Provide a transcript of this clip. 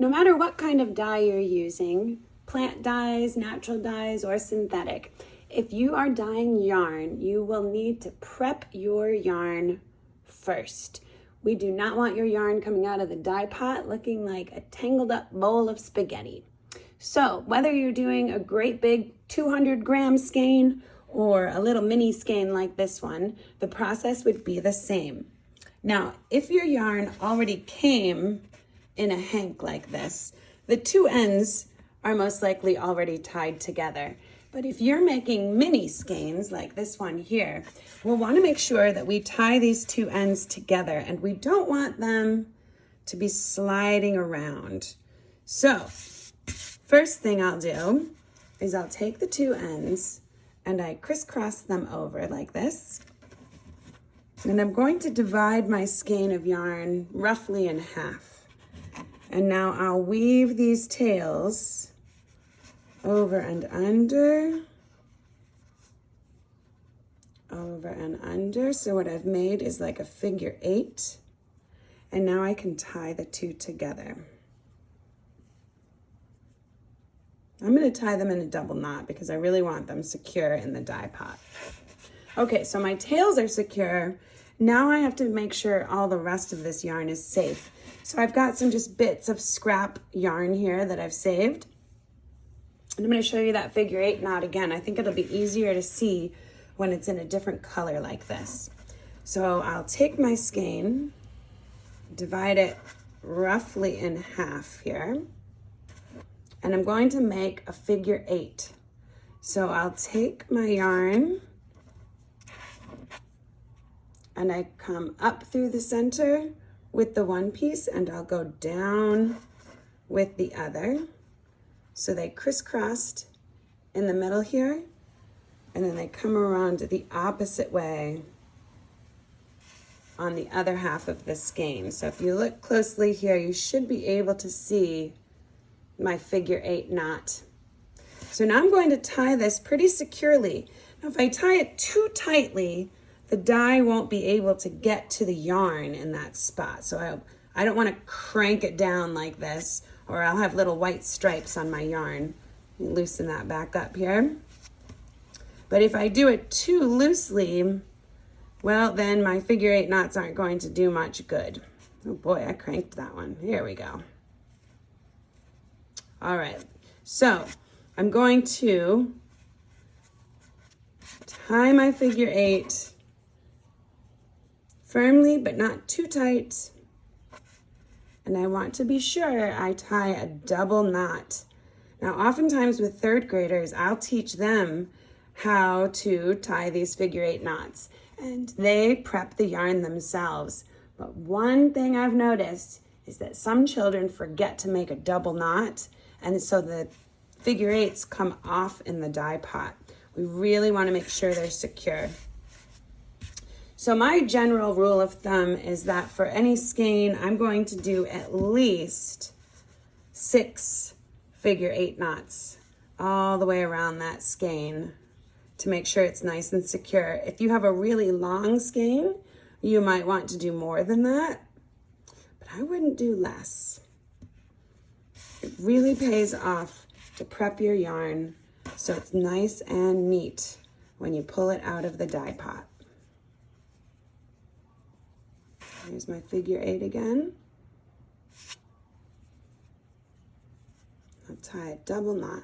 No matter what kind of dye you're using, plant dyes, natural dyes, or synthetic, if you are dyeing yarn, you will need to prep your yarn first. We do not want your yarn coming out of the dye pot looking like a tangled up bowl of spaghetti. So whether you're doing a great big 200-gram skein or a little mini skein like this one, the process would be the same. Now, if your yarn already came in a hank like this, the two ends are most likely already tied together. But if you're making mini skeins like this one here, we'll want to make sure that we tie these two ends together, and we don't want them to be sliding around. So first thing I'll do is I'll take the two ends and I crisscross them over like this. And I'm going to divide my skein of yarn roughly in half. And now I'll weave these tails over and under, over and under. So what I've made is like a figure 8. And now I can tie the two together. I'm going to tie them in a double knot because I really want them secure in the dye pot. Okay, so my tails are secure. Now I have to make sure all the rest of this yarn is safe. So I've got some just bits of scrap yarn here that I've saved. And I'm going to show you that figure 8 knot again. I think it'll be easier to see when it's in a different color like this. So I'll take my skein, divide it roughly in half here. And I'm going to make a figure 8. So I'll take my yarn and I come up through the center with the one piece and I'll go down with the other. So they crisscrossed in the middle here, and then they come around the opposite way on the other half of the skein. So if you look closely here, you should be able to see my figure 8 knot. So now I'm going to tie this pretty securely. Now if I tie it too tightly, the dye won't be able to get to the yarn in that spot. So I don't want to crank it down like this, or I'll have little white stripes on my yarn. Loosen that back up here. But if I do it too loosely, well, then my figure 8 knots aren't going to do much good. Oh boy, I cranked that one. Here we go. All right, so I'm going to tie my figure 8 firmly, but not too tight. And I want to be sure I tie a double knot. Now, oftentimes with 3rd graders, I'll teach them how to tie these figure 8 knots, and they prep the yarn themselves. But one thing I've noticed is that some children forget to make a double knot, and so the figure 8s come off in the dye pot. We really want to make sure they're secure. So my general rule of thumb is that for any skein, I'm going to do at least 6 figure 8 knots all the way around that skein to make sure it's nice and secure. If you have a really long skein, you might want to do more than that, but I wouldn't do less. It really pays off to prep your yarn so it's nice and neat when you pull it out of the dye pot. Here's my figure 8 again. I'll tie a double knot.